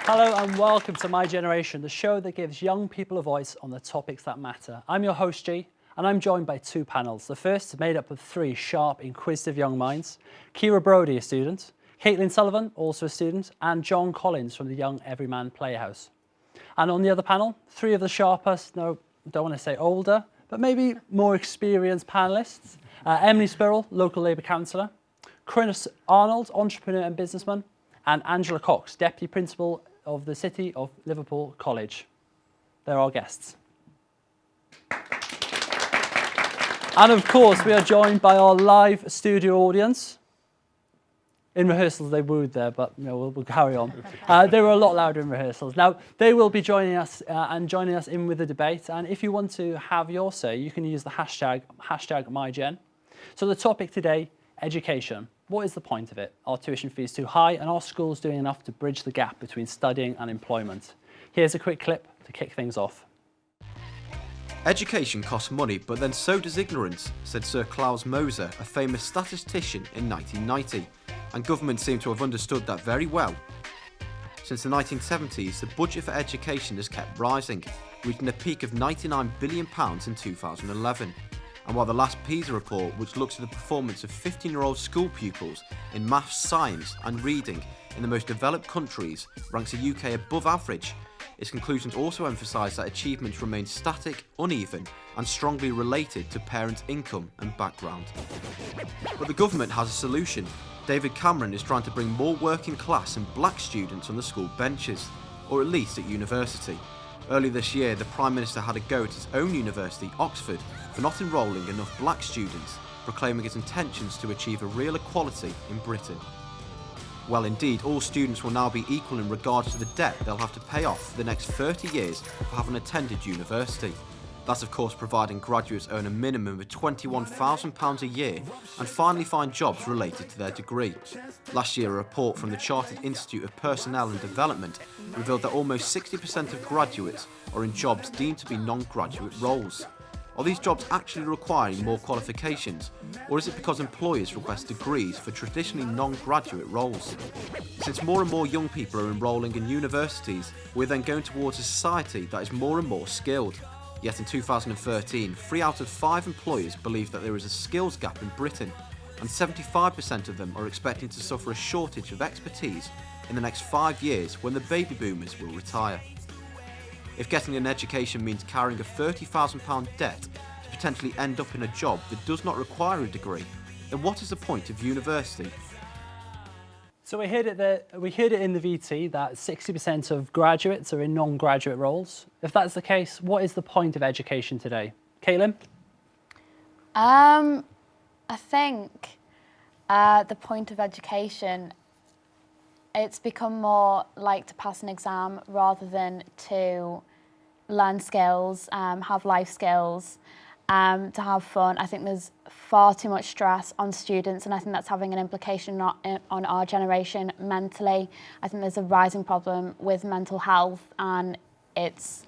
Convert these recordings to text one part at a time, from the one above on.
Hello and welcome to My Generation, the show that gives young people a voice on the topics that matter. I'm your host, G, and I'm joined by two panels. The first is made up of three sharp, inquisitive young minds. Ciara Brodie, a student, Caitlin Sullivan, also a student, and John Collins from the Young Everyman Playhouse. And on the other panel, three of the sharpest, no, don't want to say older, but maybe more experienced panellists. Emily Spurrell, local Labour councillor, Chris Arnold, entrepreneur and businessman, and Angela Cox, deputy principal of the City of Liverpool College. They're our guests. And of course, we are joined by our live studio audience. In rehearsals, they wooed there, but you know, we'll carry on. They were a lot louder in rehearsals. Now, they will be joining us in with the debate. And if you want to have your say, you can use the hashtag MyGen. So the topic today, education. What is the point of it? Are tuition fees too high, and are schools doing enough to bridge the gap between studying and employment? Here's a quick clip to kick things off. Education costs money, but then so does ignorance, said Sir Klaus Moser, a famous statistician in 1990, and governments seem to have understood that very well. Since the 1970s, the budget for education has kept rising, reaching a peak of £99 billion in 2011. And while the last PISA report, which looks at the performance of 15-year-old school pupils in maths, science and reading in the most developed countries, ranks the UK above average, its conclusions also emphasise that achievements remain static, uneven and strongly related to parents' income and background. But the government has a solution. David Cameron is trying to bring more working class and black students on the school benches, or at least at university. Earlier this year, the Prime Minister had a go at his own university, Oxford, for not enrolling enough black students, proclaiming his intentions to achieve a real equality in Britain. Well, indeed, all students will now be equal in regards to the debt they'll have to pay off for the next 30 years for having attended university. That's of course providing graduates earn a minimum of £21,000 a year and finally find jobs related to their degree. Last year, a report from the Chartered Institute of Personnel and Development revealed that almost 60% of graduates are in jobs deemed to be non-graduate roles. Are these jobs actually requiring more qualifications, or is it because employers request degrees for traditionally non-graduate roles? Since more and more young people are enrolling in universities, we're then going towards a society that is more and more skilled. Yet in 2013, 3 out of 5 employers believe that there is a skills gap in Britain, and 75% of them are expecting to suffer a shortage of expertise in the next 5 years when the baby boomers will retire. If getting an education means carrying a £30,000 debt to potentially end up in a job that does not require a degree, then what is the point of university? So we heard it in the VT that 60% of graduates are in non-graduate roles. If that's the case, what is the point of education today? Caitlin? I think the point of education, it's become more like to pass an exam rather than to learn skills, have life skills, to have fun. I think there's far too much stress on students, and I think that's having an implication on our generation mentally. I think there's a rising problem with mental health, and it's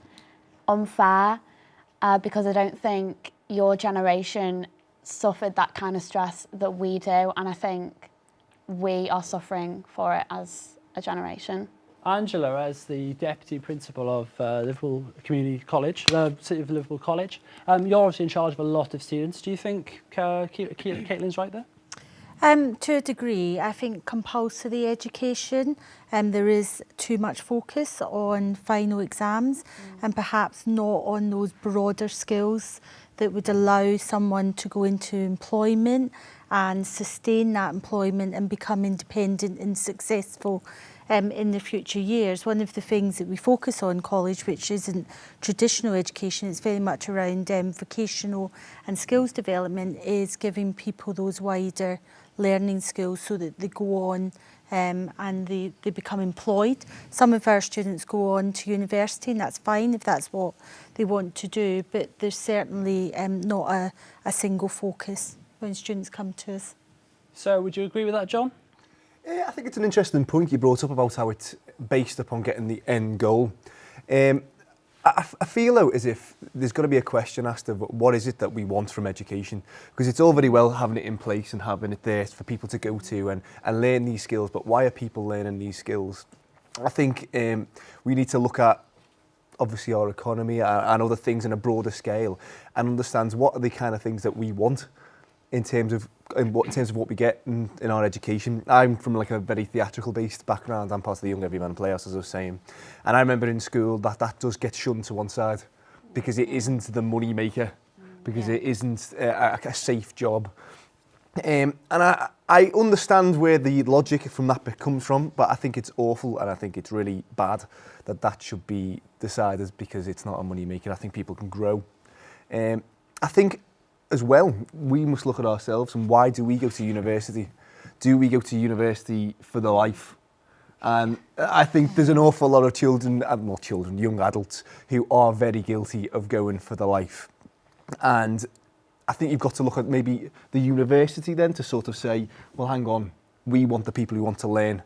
unfair because I don't think your generation suffered that kind of stress that we do, and I think we are suffering for it as a generation. Angela, as the Deputy Principal of Liverpool Community College, City of Liverpool College, you're obviously in charge of a lot of students. Do you think Caitlin's right there? To a degree, I think compulsory education, there is too much focus on final exams and perhaps not on those broader skills that would allow someone to go into employment and sustain that employment and become independent and successful in the future years. One of the things that we focus on in college, which isn't traditional education, it's very much around vocational and skills development, is giving people those wider learning skills so that they go on and they become employed. Some of our students go on to university, and that's fine if that's what they want to do, but there's certainly not a single focus when students come to us. So would you agree with that, John? Yeah, I think it's an interesting point you brought up about how it's based upon getting the end goal. I feel though as if there's got to be a question asked of what is it that we want from education, because it's all very well having it in place and having it there for people to go to and learn these skills, but why are people learning these skills? I think we need to look at obviously our economy and other things in a broader scale and understand what are the kind of things that we want in terms of what we get in our education. I'm from like a very theatrical based background. I'm part of the Young Everyman Playhouse, as I was saying, and I remember in school that does get shunned to one side because it isn't the money maker, because it isn't a safe job. And I understand where the logic from that bit comes from, but I think it's awful and I think it's really bad that should be decided because it's not a money maker. I think people can grow. I think as well, we must look at ourselves and why do we go to university? Do we go to university for the life? And I think there's an awful lot of young adults who are very guilty of going for the life. And I think you've got to look at maybe the university then to sort of say, well, hang on, we want the people who want to learn.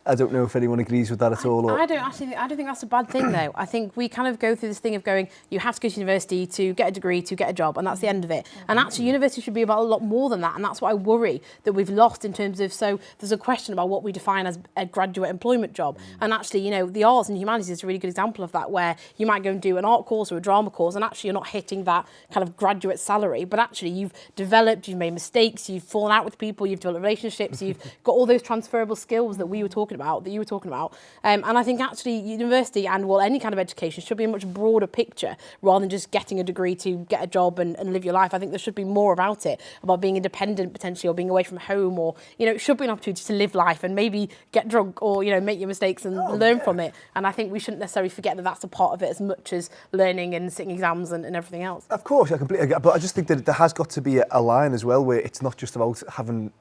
I don't know if anyone agrees with that at all. Or... I don't think that's a bad thing though. I think we kind of go through this thing of going, you have to go to university to get a degree, to get a job, and that's the end of it. And actually university should be about a lot more than that, and that's what I worry that we've lost in terms of, so there's a question about what we define as a graduate employment job. And actually, you know, the arts and humanities is a really good example of that, where you might go and do an art course or a drama course, and actually you're not hitting that kind of graduate salary, but actually you've developed, you've made mistakes, you've fallen out with people, you've developed relationships, you've got all those transferable skills that you were talking about. And I think actually university and any kind of education should be a much broader picture rather than just getting a degree to get a job and live your life. I think there should be more about it, about being independent potentially, or being away from home, or, you know, it should be an opportunity to live life and maybe get drunk or, you know, make your mistakes and learn from it. And I think we shouldn't necessarily forget that that's a part of it as much as learning and sitting exams and everything else. Of course, I completely agree. But I just think that there has got to be a line as well where it's not just about having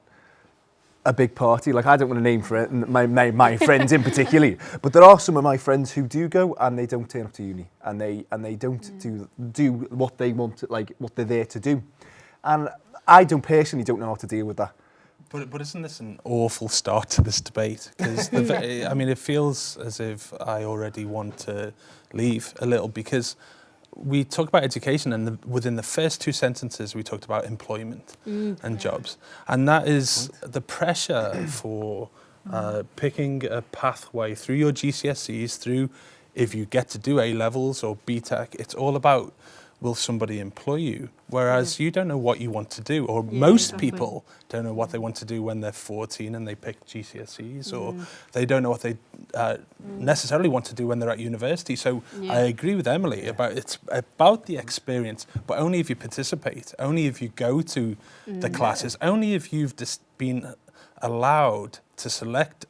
a big party. Like, I don't want to name my friends in particular, but there are some of my friends who do go and they don't turn up to uni and they don't do what they want, like what they're there to do. And I personally don't know how to deal with that. But isn't this an awful start to this debate? Because I mean, it feels as if I already want to leave a little, because we talk about education, and within the first two sentences we talked about employment and jobs, and that is the pressure for picking a pathway through your GCSEs, through if you get to do A-levels or BTEC. It's all about, will somebody employ you? Whereas you don't know what you want to do, or most people don't know what they want to do when they're 14 and they pick GCSEs, or they don't know what they necessarily want to do when they're at university. So I agree with Emily about it's about the experience, but only if you participate, only if you go to the classes, only if you've just been allowed to select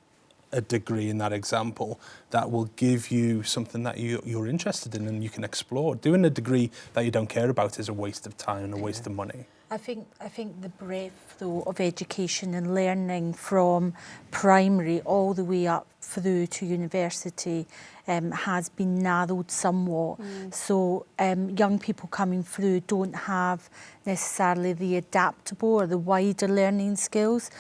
a degree in that example that will give you something that you're interested in and you can explore. Doing a degree that you don't care about is a waste of time and a waste of money. I think the breadth, though, of education and learning from primary all the way up through to university has been narrowed somewhat. So young people coming through don't have necessarily the adaptable or the wider learning skills,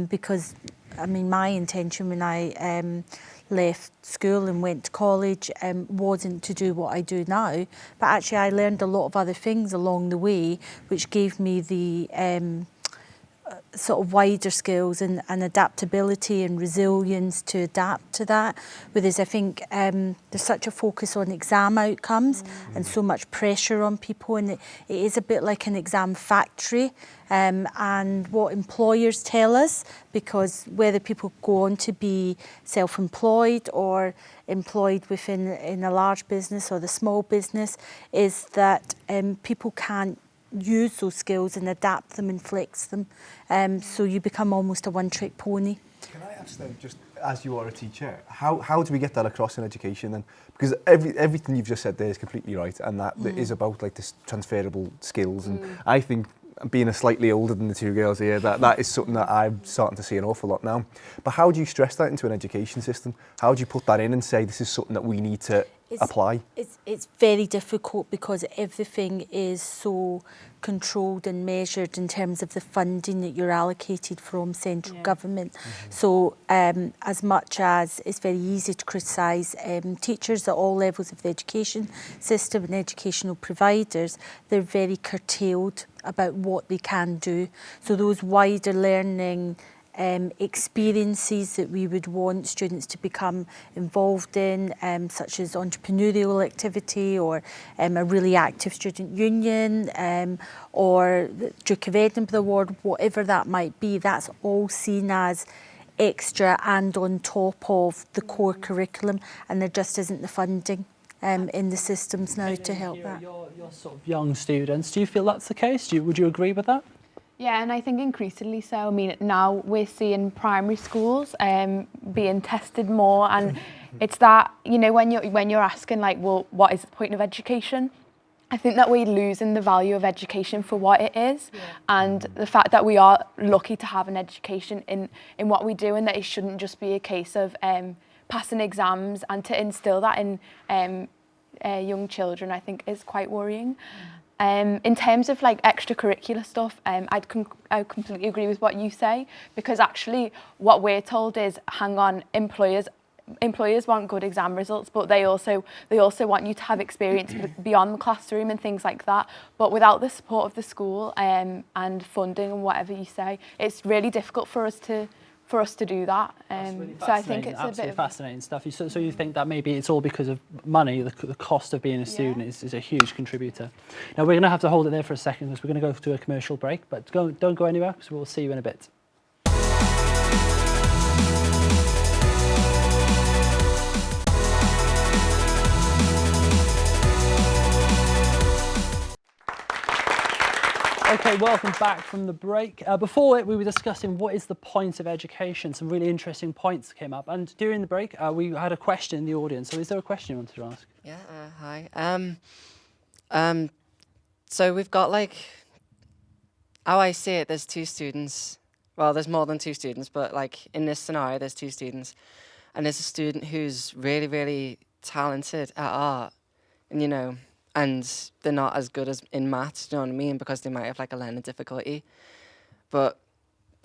because I mean, my intention when I left school and went to college wasn't to do what I do now, but actually I learned a lot of other things along the way, which gave me the sort of wider skills and adaptability and resilience to adapt to that. Whereas I think there's such a focus on exam outcomes and so much pressure on people, and it is a bit like an exam factory. And what employers tell us, because whether people go on to be self-employed or employed in a large business or the small business, is that people can't use those skills and adapt them and flex them. So you become almost a one-trick pony. Can I ask then, just as you are a teacher, how do we get that across in education then? Because everything you've just said there is completely right, and that is about like this transferable skills. And I think, being a slightly older than the two girls here, that is something that I'm starting to see an awful lot now. But how do you stress that into an education system? How do you put that in and say this is something that we need to apply? It's very difficult because everything is so controlled and measured in terms of the funding that you're allocated from central government. So as much as it's very easy to criticise teachers at all levels of the education system and educational providers, they're very curtailed about what they can do. So those wider learning experiences that we would want students to become involved in, such as entrepreneurial activity or a really active student union or the Duke of Edinburgh Award, whatever that might be, that's all seen as extra and on top of the core curriculum, and there just isn't the funding in the systems now to help that. Your sort of young students, do you feel that's the case? Would you agree with that? Yeah, and I think increasingly so. I mean, now we're seeing primary schools being tested more, and it's that, you know, when you're asking like, well, what is the point of education? I think that we're losing the value of education for what it is, and the fact that we are lucky to have an education in what we do, and that it shouldn't just be a case of passing exams, and to instill that in young children, I think is quite worrying. In terms of like extracurricular stuff, I completely agree with what you say, because actually what we're told is, hang on, employers want good exam results, but they also want you to have experience beyond the classroom and things like that. But without the support of the school and funding and whatever you say, it's really difficult for us to do that. Really, so I think it's absolutely a bit of fascinating stuff. So you think that maybe it's all because of money, the cost of being a student is a huge contributor. Now we're going to have to hold it there for a second, because we're going to go to a commercial break, but don't go anywhere, because we'll see you in a bit. Okay, welcome back from the break. Before it, we were discussing what is the point of education. Some really interesting points came up. And during the break, we had a question in the audience. So is there a question you wanted to ask? Yeah, hi. So we've got, like, how I see it, there's two students. Well, there's more than two students, but, like, in this scenario, there's two students. And there's a student who's really, really talented at art. And, you know, and they're not as good as in maths, do you know what I mean? Because they might have like a learning difficulty. But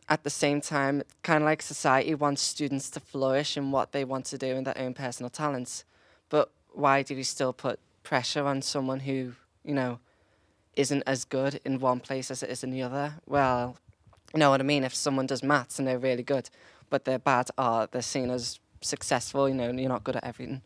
at the same time, kind of like society wants students to flourish in what they want to do in their own personal talents. But why do we still put pressure on someone who, you know, isn't as good in one place as it is in the other? Well, you know what I mean? If someone does maths and they're really good, but they're bad at art, they're seen as successful, you know, and you're not good at everything.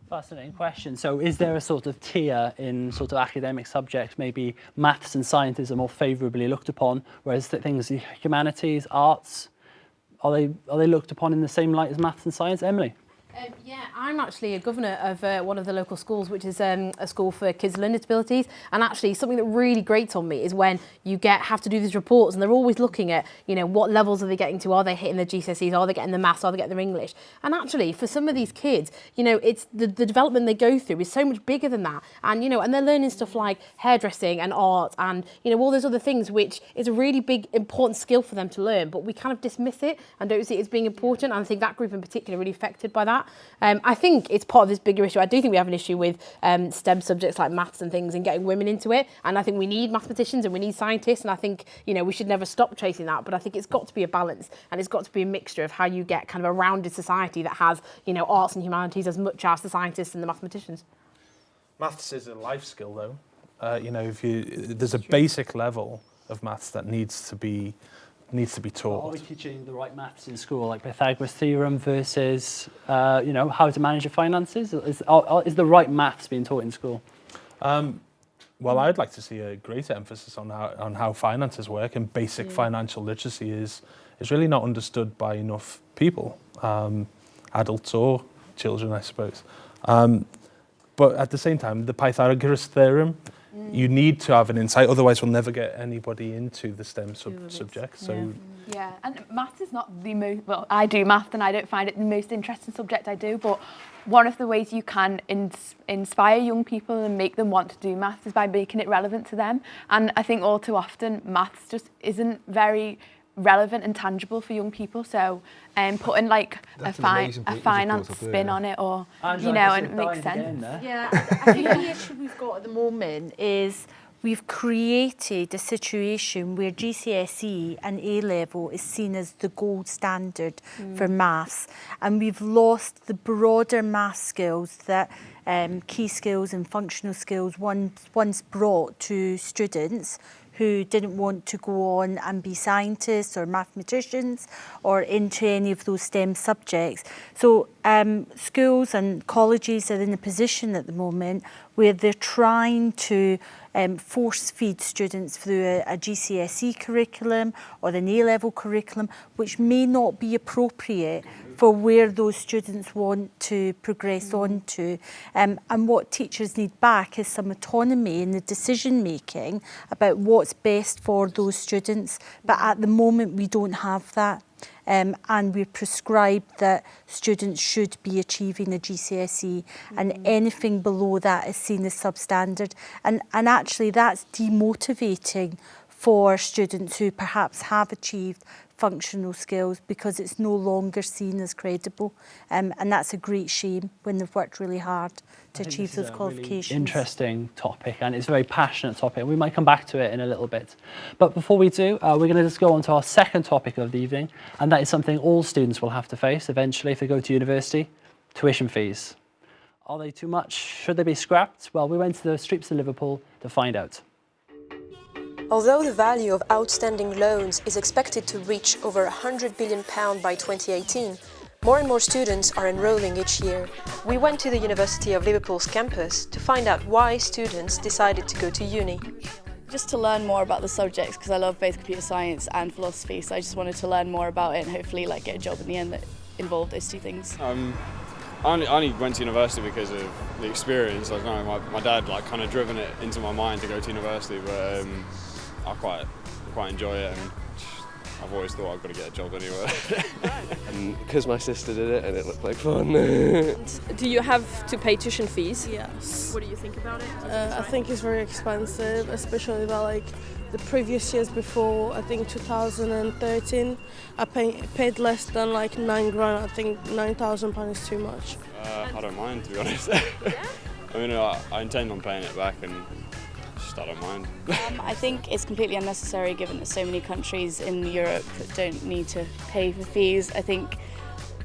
Fascinating question. So is there a sort of tier in sort of academic subjects? Maybe maths and sciences are more favourably looked upon, whereas things like humanities, arts, are they looked upon in the same light as maths and science? Emily? Yeah, I'm actually a governor of one of the local schools, which is a school for kids with learning disabilities. And actually, something that really grates on me is when you have to do these reports, and they're always looking at, you know, what levels are they getting to? Are they hitting their GCSEs? Are they getting the maths? Are they getting their English? And actually, for some of these kids, you know, it's the development they go through is so much bigger than that. And, you know, and they're learning stuff like hairdressing and art and, you know, all those other things, which is a really big, important skill for them to learn. But we kind of dismiss it and don't see it as being important. And I think that group in particular are really affected by that. I think it's part of this bigger issue. I do think we have an issue with STEM subjects like maths and things and getting women into it. And I think we need mathematicians and we need scientists. And I think, you know, we should never stop chasing that. But I think it's got to be a balance, and it's got to be a mixture of how you get kind of a rounded society that has, you know, arts and humanities as much as the scientists and the mathematicians. Maths is a life skill, though. You know, there's a basic level of maths that needs to be taught. Are we teaching the right maths in school, like Pythagoras theorem versus, you know, how to manage your finances? Is the right maths being taught in school? Well, I'd like to see a greater emphasis on how finances work, and basic financial literacy is really not understood by enough people, adults or children, I suppose. But at the same time, the Pythagoras theorem, you need to have an insight, otherwise we'll never get anybody into the STEM subject. So yeah, and maths is not the most, well, I do math and I don't find it the most interesting subject I do, but one of the ways you can inspire young people and make them want to do maths is by making it relevant to them. And I think all too often maths just isn't very relevant and tangible for young people, so putting like a finance spin on it, or you know, and it makes sense. Yeah, I think the issue we've got at the moment is we've created a situation where GCSE and A-level is seen as the gold standard for maths, and we've lost the broader maths skills that key skills and functional skills once brought to students who didn't want to go on and be scientists or mathematicians or into any of those STEM subjects. So schools and colleges are in a position at the moment where they're trying to force feed students through a GCSE curriculum or an A-level curriculum, which may not be appropriate for where those students want to progress on to. And what teachers need back is some autonomy in the decision making about what's best for those students. But at the moment we don't have that. And we're prescribed that students should be achieving a GCSE and anything below that is seen as substandard. And actually that's demotivating for students who perhaps have achieved functional skills because it's no longer seen as credible. And that's a great shame when they've worked really hard to achieve those qualifications. Really interesting topic, and it's a very passionate topic. We might come back to it in a little bit. But before we do, we're going to just go on to our second topic of the evening, and that is something all students will have to face eventually if they go to university: tuition fees. Are they too much? Should they be scrapped? Well, we went to the streets of Liverpool to find out. Although the value of outstanding loans is expected to reach over £100 billion by 2018, more and more students are enrolling each year. We went to the University of Liverpool's campus to find out why students decided to go to uni. Just to learn more about the subjects, because I love both computer science and philosophy, so I just wanted to learn more about it and hopefully get a job in the end that involved those two things. I only went to university because of the experience. I don't know, my dad kind of driven it into my mind to go to university, but I quite enjoy it, and I've always thought I've got to get a job anywhere. Because my sister did it and it looked like fun. Do you have to pay tuition fees? Yes. What do you think about it? I think it's very expensive, especially about the previous years before. I think 2013, I paid less than £9 grand. I think £9,000 is too much. I don't mind, to be honest. I mean, I intend on paying it back, and I don't mind. I think it's completely unnecessary given that so many countries in Europe don't need to pay for fees. I think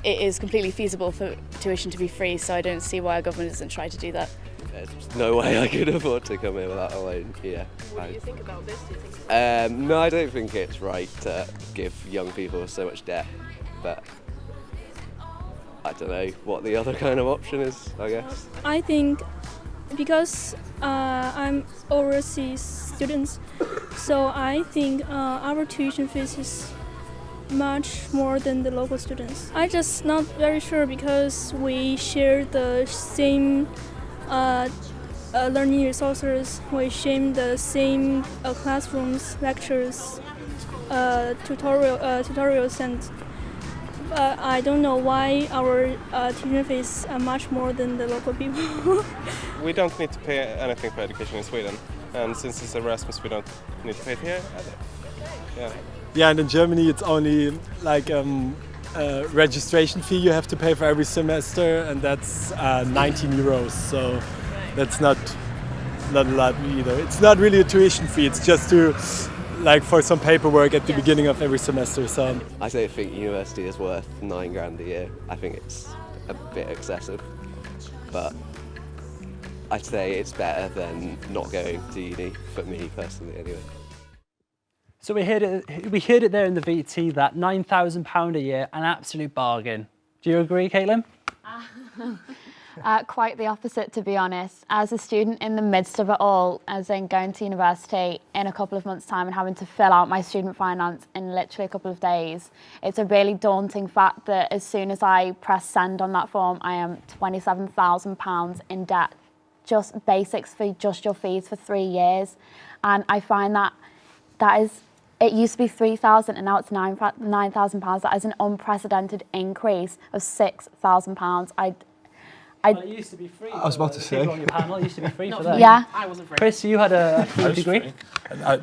it is completely feasible for tuition to be free, so I don't see why our government doesn't try to do that. There's no way I could afford to come here without a loan, yeah. What do you think about this? Do you think no, I don't think it's right to give young people so much debt, but I don't know what the other kind of option is, I guess. I think because I'm overseas students, so I think our tuition fees is much more than the local students. I just not very sure because we share the same learning resources, we share the same classrooms, lectures, tutorials, and I don't know why our tuition fees are much more than the local people. We don't need to pay anything for education in Sweden, and since it's Erasmus, we don't need to pay it here either. Yeah. Yeah, and in Germany it's only a registration fee you have to pay for every semester, and that's 19 euros. So that's not a lot either. It's not really a tuition fee. It's just to for some paperwork at the beginning of every semester. So I don't think university is worth £9 grand a year. I think it's a bit excessive, but I'd say it's better than not going to uni, for me personally anyway. So we heard it there in the VT, that £9,000 a year, an absolute bargain. Do you agree, Caitlin? Quite the opposite, to be honest. As a student in the midst of it all, as in going to university in a couple of months' time and having to fill out my student finance in literally a couple of days, it's a really daunting fact that as soon as I press send on that form, I am £27,000 in debt. Just basics for just your fees for 3 years. And I find that it used to be £3,000 and now it's £9,000. That is an unprecedented increase of £6,000. Well, it used to be free. I was about to say. People on your panel, it used to be free for them. Yeah. I wasn't free. Chris, you had a degree?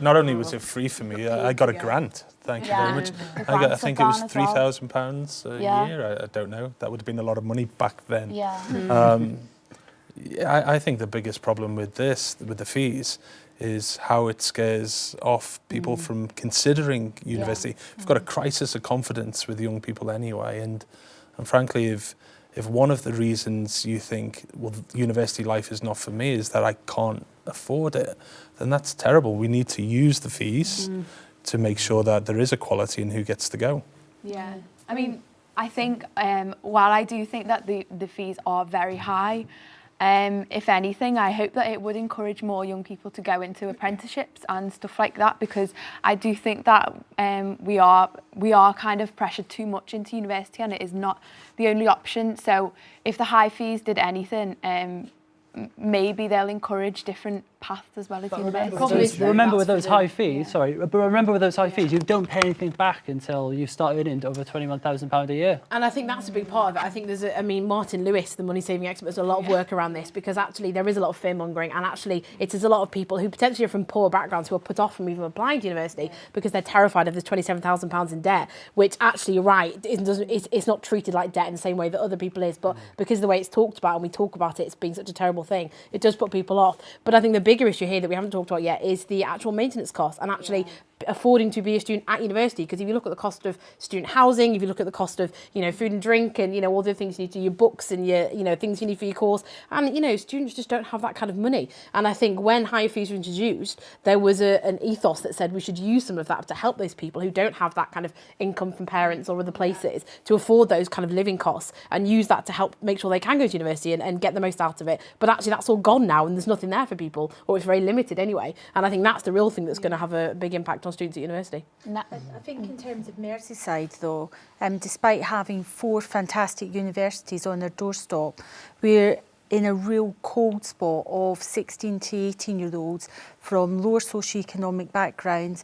Not only was it free for me, I got a grant. Thank you very much. I think it was £3,000 a year. I don't know. That would have been a lot of money back then. Yeah. I think the biggest problem with the fees, is how it scares off people from considering university. We've got a crisis of confidence with young people anyway, and frankly, if if one of the reasons you think, well, university life is not for me, is that I can't afford it, then that's terrible. We need to use the fees to make sure that there is equality in who gets to go. Yeah, I mean, I think while I do think that the fees are very high, if anything, I hope that it would encourage more young people to go into apprenticeships and stuff like that, because I do think that we are kind of pressured too much into university, and it is not the only option. So if the high fees did anything, maybe they'll encourage different paths as well as university. Remember with those high fees, you don't pay anything back until you start earning over £21,000 a year. And I think that's a big part of it. I think Martin Lewis, the money saving expert, does a lot of work around this, because actually there is a lot of fear mongering, and actually it is a lot of people who potentially are from poor backgrounds who are put off from even applying to university because they're terrified of this £27,000 in debt, which actually, you're right, it's not treated like debt in the same way that other people is, but because of the way it's talked about and we talk about it as being such a terrible thing, it does put people off. But I think the bigger issue here that we haven't talked about yet is the actual maintenance costs, and actually affording to be a student at university. Because if you look at the cost of student housing, if you look at the cost of food and drink, and all the things you need to do, your books and your things you need for your course, and students just don't have that kind of money. And I think when higher fees were introduced, there was an ethos that said we should use some of that to help those people who don't have that kind of income from parents or other places to afford those kind of living costs, and use that to help make sure they can go to university and get the most out of it. But actually that's all gone now, and there's nothing there for people, or it's very limited anyway. And I think that's the real thing that's going to have a big impact on students at university. I think in terms of Merseyside though, despite having 4 fantastic universities on their doorstep, we're in a real cold spot of 16 to 18-year-olds from lower socioeconomic backgrounds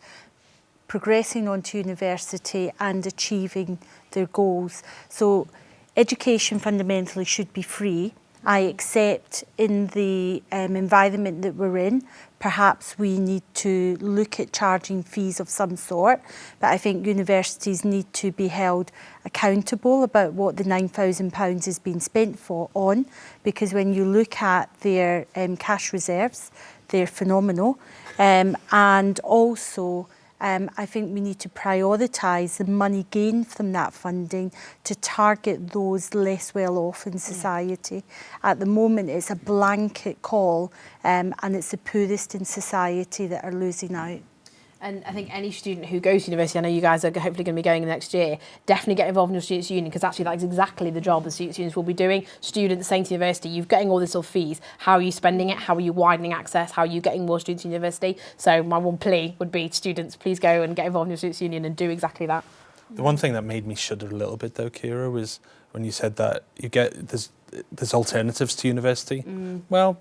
progressing onto university and achieving their goals. So education fundamentally should be free. I accept in the environment that we're in, perhaps we need to look at charging fees of some sort, but I think universities need to be held accountable about what the £9,000 is being spent on, because when you look at their cash reserves, they're phenomenal. And also, I think we need to prioritise the money gained from that funding to target those less well off in society. At the moment, it's a blanket call, and it's the poorest in society that are losing out. And I think any student who goes to university, I know you guys are hopefully going to be going next year, definitely get involved in your students' union, because actually that is exactly the job the students' unions will be doing. Students saying to university, you're getting all this sort of fees, how are you spending it, how are you widening access, how are you getting more students in university? So my one plea would be, students, please go and get involved in your students' union and do exactly that. The one thing that made me shudder a little bit though, Ciara, was when you said that there's alternatives to university. Well,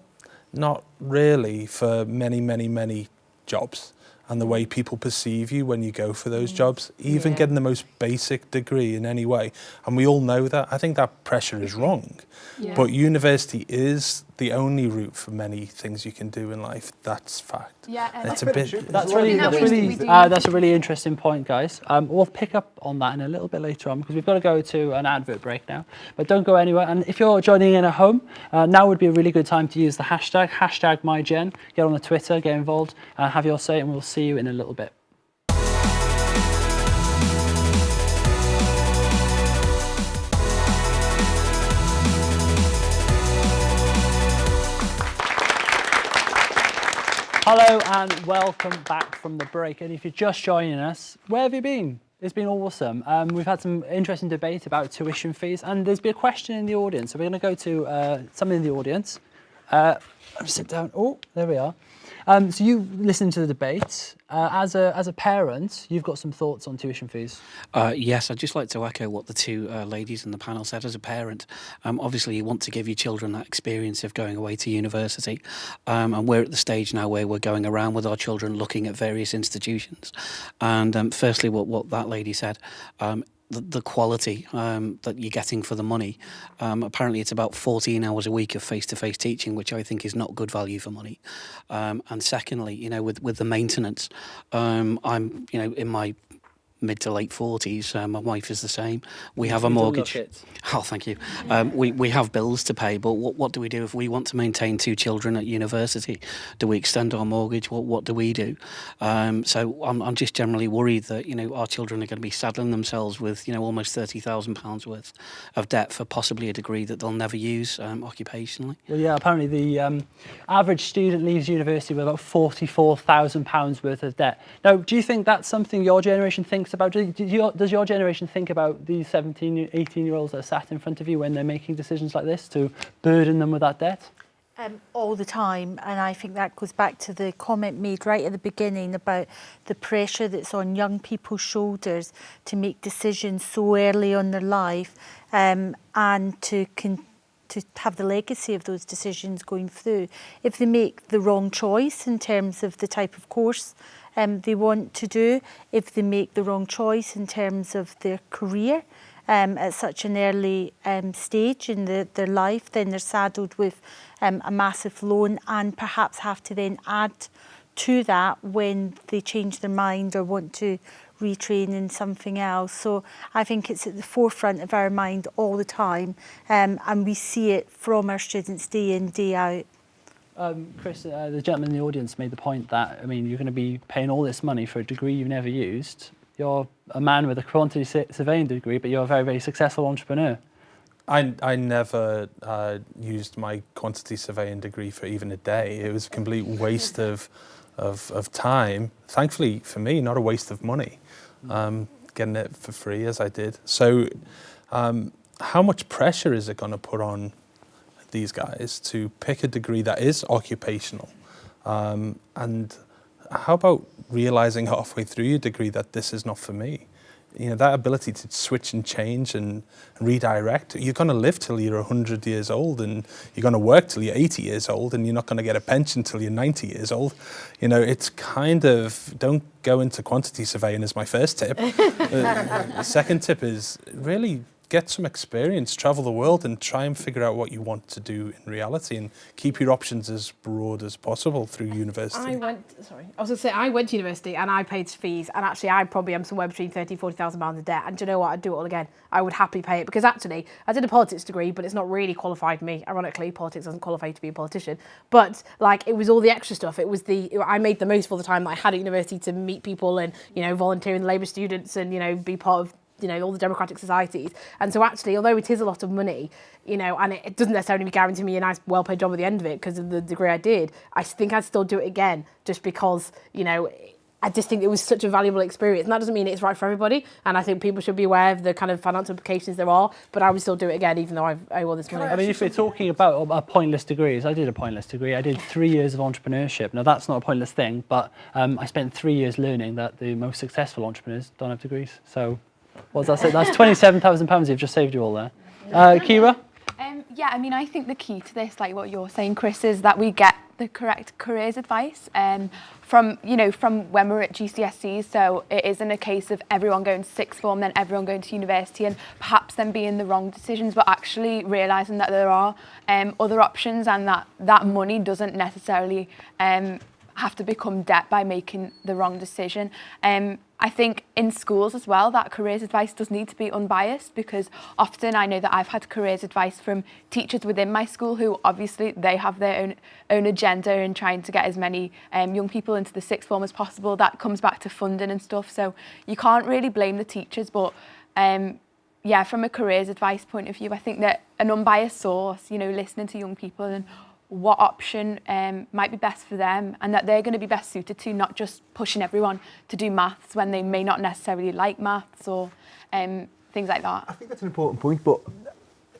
not really for many jobs. And the way people perceive you when you go for those jobs, even getting the most basic degree in any way. And we all know that. I think that pressure is wrong. Yeah. But university is the only route for many things you can do in life. That's fact. Yeah, it's a bit. That's a really interesting point, guys. We'll pick up on that in a little bit later on, because we've got to go to an advert break now. But don't go anywhere. And if you're joining in at home, now would be a really good time to use the hashtag #MyGen. Get on the Twitter, get involved, have your say, and we'll see you in a little bit. Hello and welcome back from the break. And if you're just joining us, where have you been? It's been awesome. We've had some interesting debate about tuition fees, and there's been a question in the audience. So we're going to go to someone in the audience. Sit down. Oh, there we are. So you listened to the debate. As a parent, you've got some thoughts on tuition fees. Yes, I'd just like to echo what the two ladies in the panel said. As a parent, obviously you want to give your children that experience of going away to university. And we're at the stage now where we're going around with our children looking at various institutions. And firstly, what that lady said, the quality that you're getting for the money. Apparently it's about 14 hours a week of face-to-face teaching, which I think is not good value for money. And secondly, with the maintenance, I'm, in my mid to late 40s. My wife is the same. We have You a don't mortgage. look it. Oh, thank you. We have bills to pay, but what do we do if we want to maintain 2 children at university? Do we extend our mortgage? What do we do? So I'm just generally worried that, you know, our children are going to be saddling themselves with, you know, almost £30,000 worth of debt for possibly a degree that they'll never use occupationally. Well, yeah, apparently the average student leaves university with about £44,000 worth of debt. Now, do you think that's something your generation thinks about? Does your generation think about these 17, 18-year-olds that are sat in front of you when they're making decisions like this to burden them with that debt? All the time, and I think that goes back to the comment made right at the beginning about the pressure that's on young people's shoulders to make decisions so early on their life, and to have the legacy of those decisions going through. If they make the wrong choice in terms of the type of course they want to do, if they make the wrong choice in terms of their career, at such an early stage in their life, then they're saddled with a massive loan and perhaps have to then add to that when they change their mind or want to retrain in something else. So I think it's at the forefront of our mind all the time, and we see it from our students day in, day out. Chris, the gentleman in the audience made the point that, I mean, you're going to be paying all this money for a degree you've never used. You're a man with a quantity surveying degree, but you're a very, very successful entrepreneur. I never used my quantity surveying degree for even a day. It was a complete waste of time. Thankfully for me, not a waste of money. Getting it for free as I did. So how much pressure is it going to put on these guys to pick a degree that is occupational? And how about realizing halfway through your degree that this is not for me? You know, that ability to switch and change and redirect. You're going to live till you're 100 years old, and you're going to work till you're 80 years old, and you're not going to get a pension till you're 90 years old. You know, it's kind of, don't go into quantity surveying is my first tip. The second tip is really get some experience, travel the world, and try and figure out what you want to do in reality, and keep your options as broad as possible through university. I went to university and I paid fees, and actually I probably am somewhere between £30,000–40,000 of debt, and do you know what, I'd do it all again. I would happily pay it, because actually I did a politics degree, but it's not really qualified me. Ironically, politics doesn't qualify you to be a politician, but like, it was all the extra stuff. It was I made the most of all the time that I had at university to meet people and, you know, volunteer in the Labour students and, you know, be part of, you know, all the democratic societies. And so actually, although it is a lot of money, you know, and it doesn't necessarily guarantee me a nice, well-paid job at the end of it because of the degree I did, I think I'd still do it again, just because, you know, I just think it was such a valuable experience. And that doesn't mean it's right for everybody. And I think people should be aware of the kind of financial implications there are, but I would still do it again, even though I owe all this money. I mean, if we're talking about pointless degrees, I did a pointless degree. I did 3 years of entrepreneurship. Now, that's not a pointless thing, but I spent 3 years learning that the most successful entrepreneurs don't have degrees. So, what does that say? That's £27,000 you've just saved you all there. Ciara? Yeah, I mean, I think the key to this, like what you're saying, Chris, is that we get the correct careers advice from when we're at GCSEs. So it isn't a case of everyone going to sixth form, then everyone going to university, and perhaps then being the wrong decisions, but actually realising that there are other options, and that money doesn't necessarily have to become debt by making the wrong decision. I think in schools as well, that careers advice does need to be unbiased, because often I know that I've had careers advice from teachers within my school who obviously they have their own agenda in trying to get as many young people into the sixth form as possible. That comes back to funding and stuff. So you can't really blame the teachers, but yeah, from a careers advice point of view, I think that an unbiased source, you know, listening to young people and what option might be best for them, and that they're going to be best suited to, not just pushing everyone to do maths when they may not necessarily like maths or things like that. I think that's an important point, but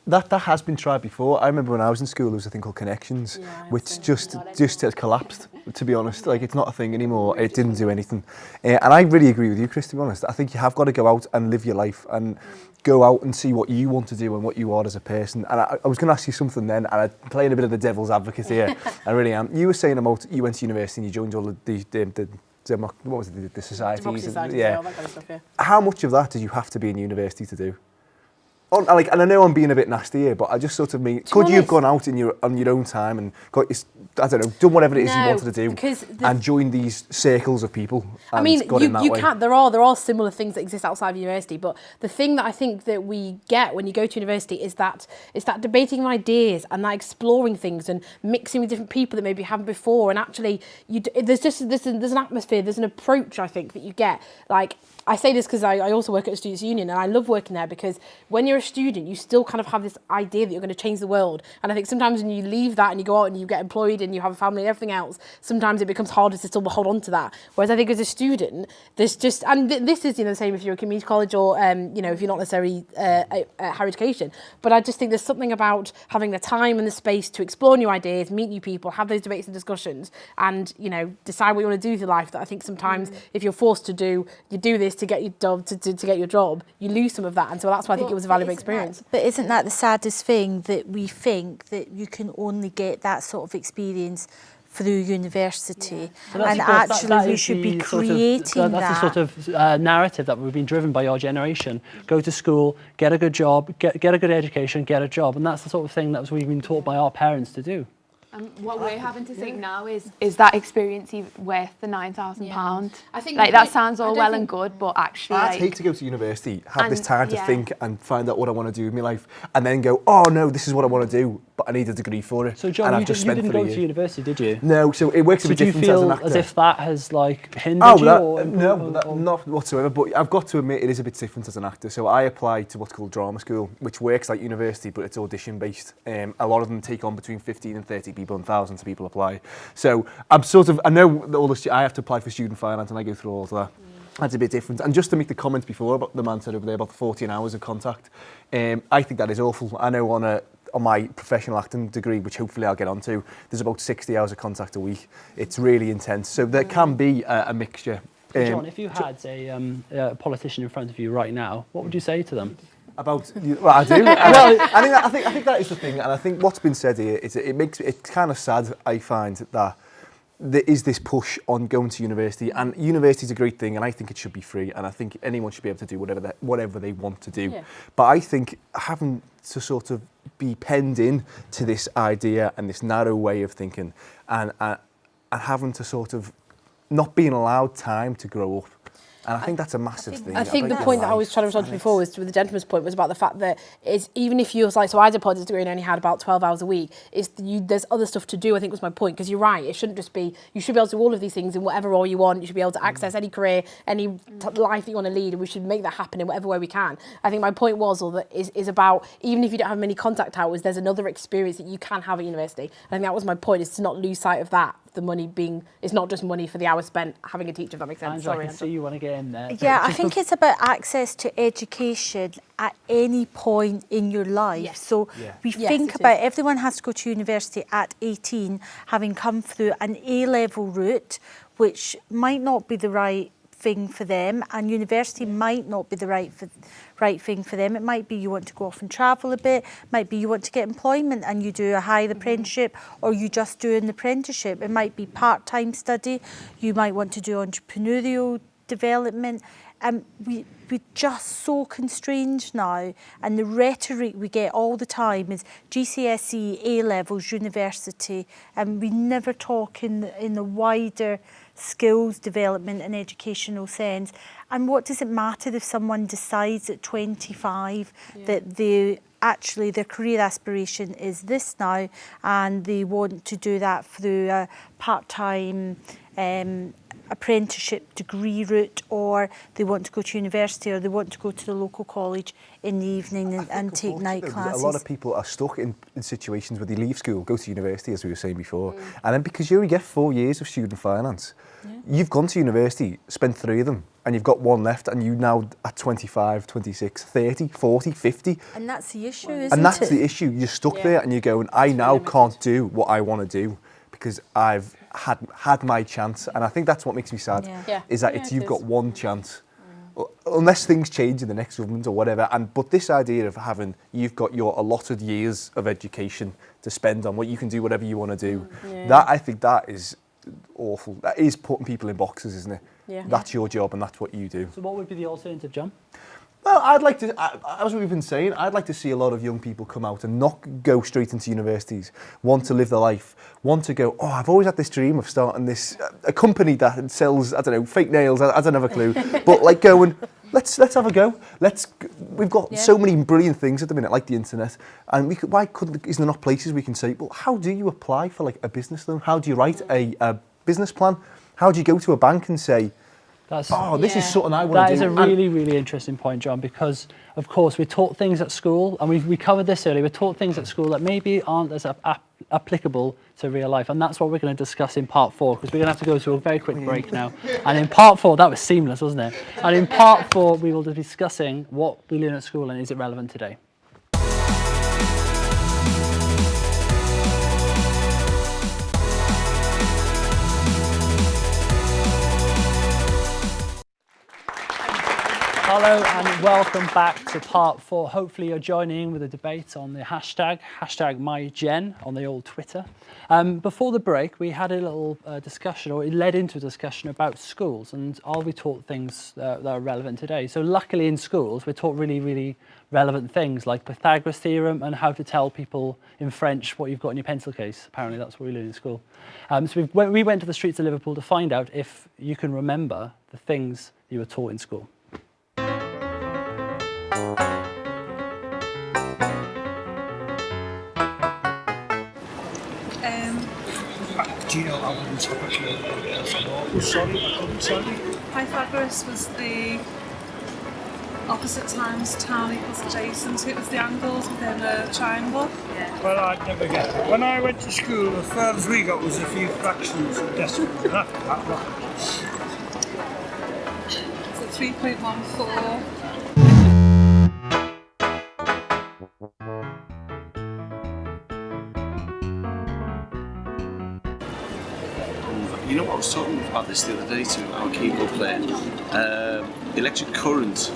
that has been tried before. I remember when I was in school, there was a thing called Connections, which just has collapsed, to be honest. Like, it's not a thing anymore. It didn't do anything. And I really agree with you, Chris, to be honest. I think you have got to go out and live your life and go out and see what you want to do and what you are as a person. And I was going to ask you something then, and I'm playing a bit of the devil's advocate here. I really am. You were saying about you went to university and you joined all the societies. Democracy societies, yeah. all that kind of stuff, yeah. How much of that did you have to be in university to do? and I know I'm being a bit nasty here, but I just sort of mean, could you have gone out on your own time and got your, I don't know, done whatever it is you wanted to do and joined these circles of people? I mean, you can't. There are similar things that exist outside of university, but the thing that I think that we get when you go to university is that debating of ideas and that exploring things and mixing with different people that maybe you haven't before, and actually there's an atmosphere, there's an approach I think that you get. Like, I say this because I also work at a students' union, and I love working there because when you're a student, you still kind of have this idea that you're going to change the world. And I think sometimes when you leave that and you go out and you get employed and you have a family and everything else, sometimes it becomes harder to still hold on to that. Whereas I think as a student, there's just, and this is the same if you're a community college or if you're not necessarily at higher education. But I just think there's something about having the time and the space to explore new ideas, meet new people, have those debates and discussions, and decide what you want to do with your life. That I think sometimes if you're forced to do this to get your job, to get your job, you lose some of that. And so that's why I think it was a valuable experience. But isn't that the saddest thing, that we think that you can only get that sort of experience through university, and actually we should be creating that. That's the sort of narrative that we've been driven by your generation. Go to school, get a good job, get a good education, get a job, and that's the sort of thing that we've been taught by our parents to do. What we're having to think now is that experience even worth the £9,000? I think that sounds all well and good, but actually, I'd hate to go to university, have this time to think and find out what I want to do with my life, and then go, oh no, this is what I want to do, but I need a degree for it. So John, and you didn't go to university, did you? No, so it works a bit different as an actor. Do you feel as if that has hindered you? No, not whatsoever, but I've got to admit it is a bit different as an actor. So I applied to what's called drama school, which works like university, but it's audition based. A lot of them take on between 15 and 30 people and thousands of people apply. So I know that I have to apply for student finance and I go through all of that. That's a bit different. And just to make the comment before about the man said over there about the 14 hours of contact, I think that is awful. I know on my professional acting degree, which hopefully I'll get onto, there's about 60 hours of contact a week. It's really intense. So there can be a mixture. John, if you had a politician in front of you right now, what would you say to them? Well, I do. I think that is the thing, and I think what's been said here is it's kind of sad. I find that there is this push on going to university, and university is a great thing, and I think it should be free, and I think anyone should be able to do whatever they want to do. Yeah. But I think having to sort of be penned in to this idea and this narrow way of thinking, and having to sort of not being allowed time to grow up. And I think that's a massive thing. I think the point that I was trying to respond to before was with the gentleman's point was about the fact that even if you're like, so I did a politics degree and only had about 12 hours a week, there's other stuff to do, I think was my point, because you're right, it shouldn't just be, you should be able to do all of these things in whatever role you want, you should be able to access any career, any life that you want to lead, and we should make that happen in whatever way we can. I think my point was, is about, even if you don't have many contact hours, there's another experience that you can have at university. I think that was my point, is to not lose sight of that. The money being, it's not just money for the hours spent having a teacher, if that makes sense. Angela, I can see you want to get in there. Yeah, I think it's about access to education at any point in your life. Yes. So we think about everyone has to go to university at 18, having come through an A-level route, which might not be the right thing for them, and university might not be the right thing for them. It might be you want to go off and travel a bit, might be you want to get employment and you do a higher apprenticeship, or you just do an apprenticeship. It might be part-time study, you might want to do entrepreneurial development. We're just so constrained now, and the rhetoric we get all the time is GCSE, A-levels, university, and we never talk in the wider skills development and educational sense. And what does it matter if someone decides at 25 that their career aspiration is this now, and they want to do that through a part-time apprenticeship degree route, or they want to go to university, or they want to go to the local college in the evening and take night classes. A lot of people are stuck in situations where they leave school, go to university, as we were saying before, and then because you only get 4 years of student finance, you've gone to university, spent 3 of them, and you've got 1 left, and you now at 25, 26, 30, 40, 50. And that's the issue, isn't it? And that's the issue. You're stuck there, and you're going, I now can't do what I want to do because I've had my chance. And I think that's what makes me sad, is that you've got 1 chance. Unless things change in the next government or whatever. But this idea of you've got your allotted years of education to spend on what you can do, whatever you want to do, I think that is awful. That is putting people in boxes, isn't it? Yeah. That's your job and that's what you do. So what would be the alternative, John? Well, I'd like to, as we've been saying, I'd like to see a lot of young people come out and not go straight into universities, want to live their life, want to go, oh, I've always had this dream of starting this, a company that sells, I don't know, fake nails, I don't have a clue, but like going, let's have a go. We've got so many brilliant things at the minute, like the internet, and we could, is there not places we can say, well, how do you apply for like a business loan? How do you write a business plan? How do you go to a bank and say, this is something I want to do? That is a really, really interesting point, John, because, of course, we're taught things at school, and we covered this earlier, we're taught things at school that maybe aren't as applicable to real life, and that's what we're going to discuss in part 4, because we're going to have to go to a very quick break now. And in part 4, that was seamless, wasn't it? And in part 4, we will be discussing what we learn at school and is it relevant today. Hello and welcome back to part 4. Hopefully you're joining in with a debate on the hashtag MyGen on the old Twitter. Before the break, we had a little discussion, or it led into a discussion about schools and are we taught things that are relevant today. So luckily in schools, we're taught really, really relevant things like Pythagoras theorem and how to tell people in French what you've got in your pencil case. Apparently that's what we learn in school. So we went to the streets of Liverpool to find out if you can remember the things you were taught in school. Do you know I wouldn't have a clue? Oh, sorry, I couldn't tell you. Pythagoras was the opposite times tally plus adjacent, so it was the angles within a triangle. Well, I'd never get it. When I went to school, the furthest we got was a few fractions and decimals, and after that, nothing. So 3.14. You know what, I was talking about this the other day to our keyboard player. Electric current.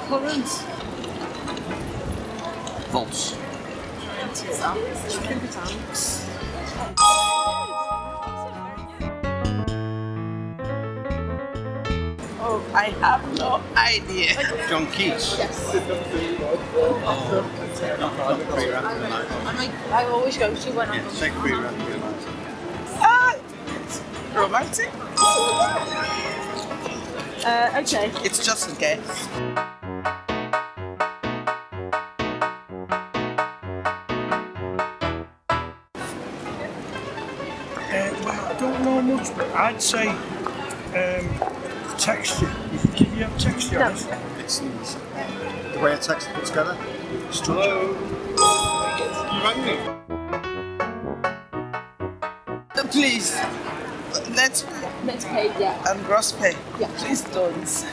Current. Volts. Oh, I have no idea. John Keats. Yes. I always go to when I'm take pre-rap. romantic. Okay. It's just a guess. Well, I don't know much, but I'd say texture. Do you have texture? No. It's the way a text put together. Structure. You rang me? Please. Let's pay, yeah. And gross pay. Yeah. Please don't. 6.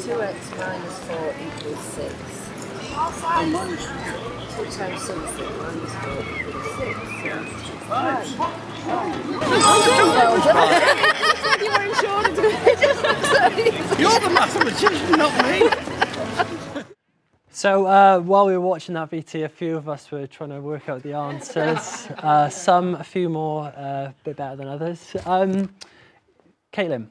2x minus 4 equals 6. And 2 times something minus 4 equals 6. You weren't sure to do it. You're the mathematician, not me. So while we were watching that VT, a few of us were trying to work out the answers. A few more, a bit better than others. Caitlin,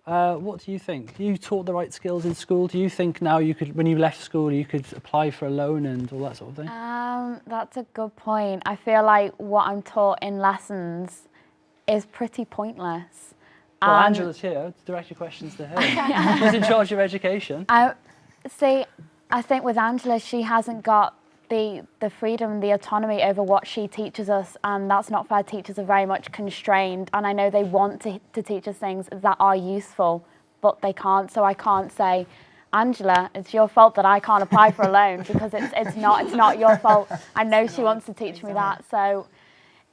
what do you think? You taught the right skills in school. Do you think now you could, when you left school, you could apply for a loan and all that sort of thing? That's a good point. I feel like what I'm taught in lessons is pretty pointless. Well, Angela's here. Direct your questions to her. Who's in charge of education? See, I think with Angela, she hasn't got the freedom, the autonomy over what she teaches us, and that's not fair. Teachers are very much constrained, and I know they want to teach us things that are useful, but they can't. So I can't say, Angela, it's your fault that I can't apply for a loan, because it's not your fault. I know she wants to teach me that, so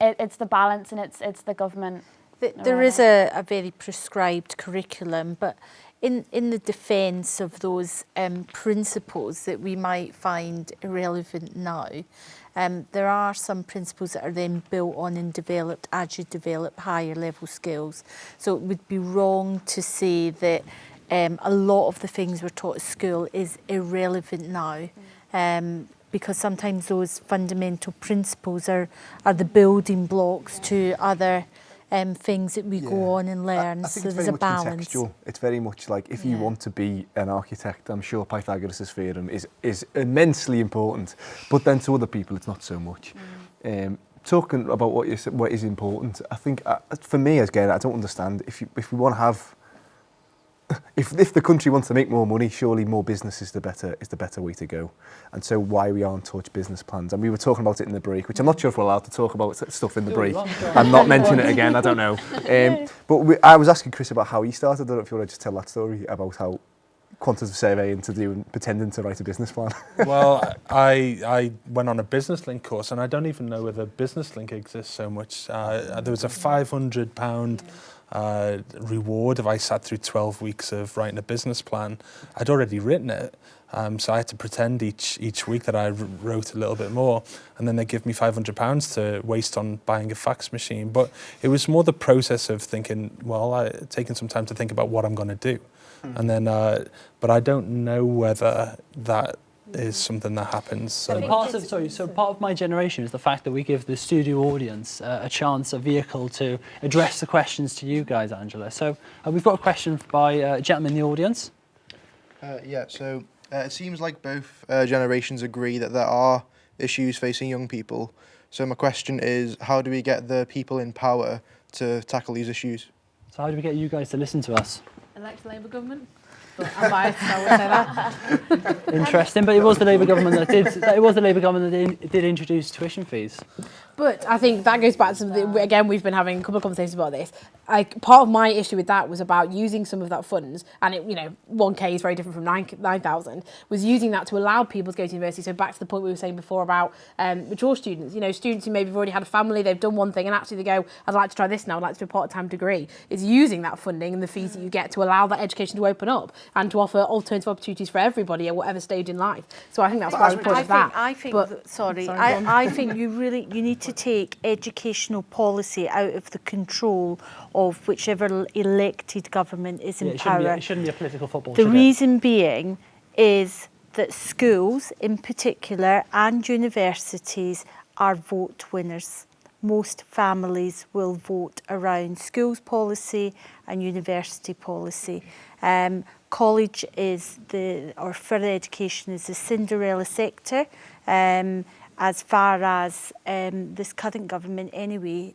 it's the balance, and it's the government. There is a very prescribed curriculum, but in the defence of those principles that we might find irrelevant now, there are some principles that are then built on and developed as you develop higher level skills. So it would be wrong to say that a lot of the things we're taught at school is irrelevant now. Because sometimes those fundamental principles are the building blocks to other things that we go on and learn. I think So it's there's very a much balance. contextual. It's very much like if you want to be an architect, I'm sure Pythagoras' theorem is immensely important, but then to other people it's not so much. Talking about what is important, I think for me again, I don't understand if we want to have. If the country wants to make more money, surely more business is the better way to go. And so why we aren't touch business plans. And we were talking about it in the break, which I'm not sure if we're allowed to talk about stuff in the break. I'm not mentioning it again, I don't know. But I was asking Chris about how he started. I don't know if you want to just tell that story about how quantitative surveying to do and pretending to write a business plan. Well, I went on a business link course, and I don't even know whether business link exists so much. There was a £500 reward if I sat through 12 weeks of writing a business plan. I'd already written it, so I had to pretend each week that I wrote a little bit more, and then they give me £500 to waste on buying a fax machine. But it was more the process of thinking, well, taking some time to think about what I'm going to do. And then, but I don't know whether that is something that happens. So part of my generation is the fact that we give the studio audience a chance, a vehicle to address the questions to you guys, Angela. So we've got a question by a gentleman in the audience. It seems like both generations agree that there are issues facing young people. So my question is, how do we get the people in power to tackle these issues? So how do we get you guys to listen to us? Elect a Labour government. But I'm biased, so I would say that. Interesting, but it was the Labour government that did. It was the Labour government that did introduce tuition fees. But I think that goes back to again, we've been having a couple of conversations about this. Part of my issue with that was about using some of that funds, and it, 1K is very different from 9,000. Was using that to allow people to go to university. So back to the point we were saying before about mature students. Students who maybe have already had a family, they've done one thing, and actually they go, I'd like to try this now. I'd like to do a part-time degree. It's using that funding and the fees that you get to allow that education to open up and to offer alternative opportunities for everybody at whatever stage in life. So I think that's why we put that. I think you need to take educational policy out of the control of whichever elected government is in power. It shouldn't be a political football. The reason being is that schools in particular and universities are vote winners. Most families will vote around schools policy and university policy. College or further education is the Cinderella sector. As far as this current government anyway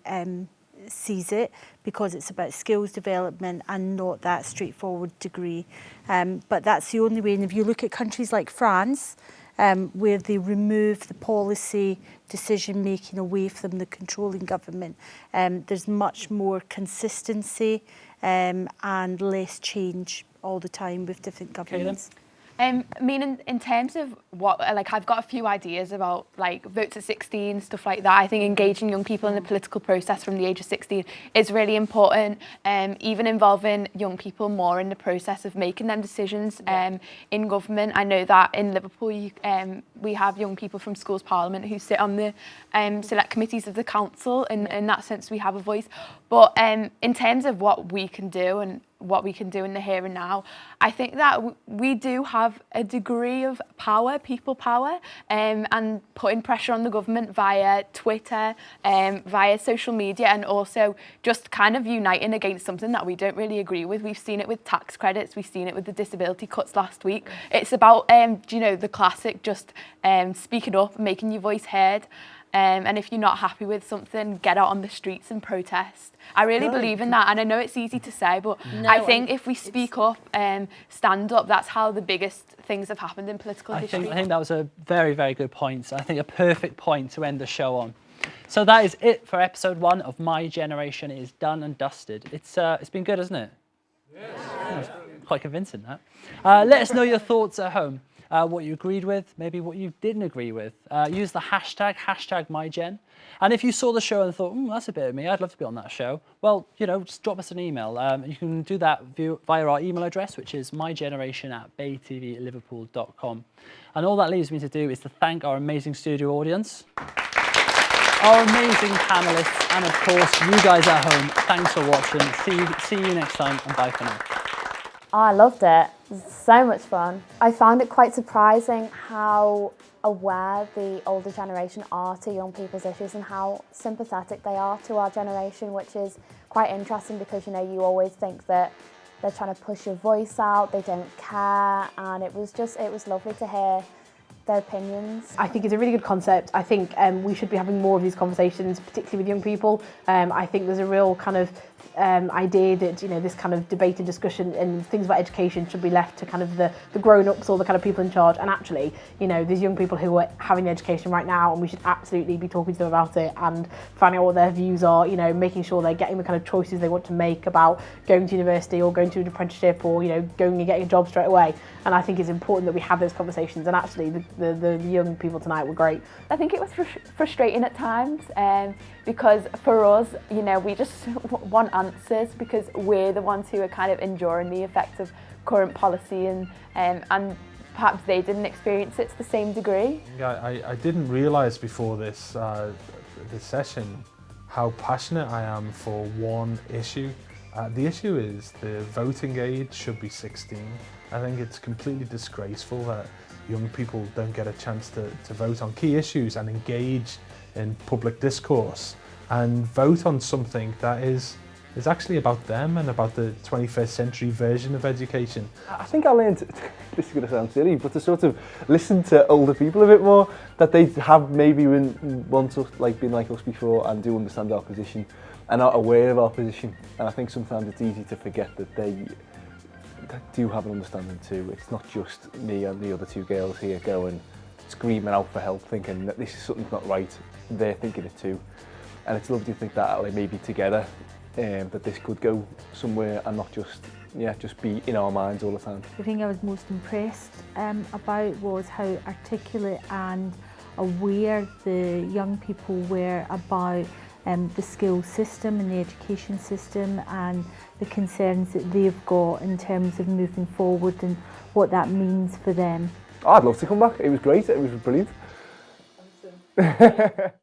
sees it, because it's about skills development and not that straightforward degree. But that's the only way. And if you look at countries like France, where they remove the policy decision making away from the controlling government, there's much more consistency and less change all the time with different governments. I mean, in terms of what, I've got a few ideas about, votes at 16, stuff like that. I think engaging young people in the political process from the age of 16 is really important. Even involving young people more in the process of making them decisions in government. I know that in Liverpool, we have young people from schools parliament who sit on the select committees of the council. In that sense, we have a voice. But in terms of what we can do and what we can do in the here and now, I think that we do have a degree of power, people power, and putting pressure on the government via Twitter, via social media, and also just kind of uniting against something that we don't really agree with. We've seen it with tax credits, we've seen it with the disability cuts last week. It's about, the classic just speaking up, making your voice heard. And if you're not happy with something, get out on the streets and protest. I really believe in that, and I know it's easy to say, but I think if we speak up, stand up, that's how the biggest things have happened in political history. I think that was a very, very good point. I think a perfect point to end the show on. So that is it for episode 1 of My Generation. It is done and dusted. It's been good, hasn't it? Yes. Quite convincing, that. Let us know your thoughts at home. What you agreed with, maybe what you didn't agree with. Use the hashtag #MyGen. And if you saw the show and thought, that's a bit of me, I'd love to be on that show, well, just drop us an email. You can do that via our email address, which is mygeneration@baytvliverpool.com. And all that leaves me to do is to thank our amazing studio audience, our amazing panellists, and of course, you guys at home. Thanks for watching. See you next time, and bye for now. Oh, I loved it. It was so much fun. I found it quite surprising how aware the older generation are to young people's issues and how sympathetic they are to our generation, which is quite interesting because, you know, you always think that they're trying to push your voice out, they don't care, and it was lovely to hear their opinions. I think it's a really good concept. I think we should be having more of these conversations, particularly with young people. I think there's a real kind of idea that, you know, this kind of debate and discussion and things about education should be left to kind of the grown-ups or the kind of people in charge. And actually, you know, there's young people who are having education right now, and we should absolutely be talking to them about it and finding out what their views are, you know, making sure they're getting the kind of choices they want to make about going to university or going to an apprenticeship or, you know, going and getting a job straight away. And I think it's important that we have those conversations, and actually the young people tonight were great. I think it was frustrating at times because for us, you know, we just want answers because we're the ones who are kind of enduring the effects of current policy and perhaps they didn't experience it to the same degree. I didn't realise before this session how passionate I am for one issue. The issue is the voting age should be 16. I think it's completely disgraceful that young people don't get a chance to vote on key issues and engage in public discourse and vote on something that is actually about them and about the 21st century version of education. I think I learned, this is going to sound silly, but to sort of listen to older people a bit more, that they have maybe been once been like us before and do understand our position and are aware of our position. And I think sometimes it's easy to forget that they do have an understanding too. It's not just me and the other two girls here going screaming out for help thinking that this is something's not right. They're thinking it too. And it's lovely to think that like maybe together that this could go somewhere and not just be in our minds all the time. The thing I was most impressed about was how articulate and aware the young people were about the school system and the education system and the concerns that they've got in terms of moving forward and what that means for them. I'd love to come back. It was great. It was brilliant. Awesome.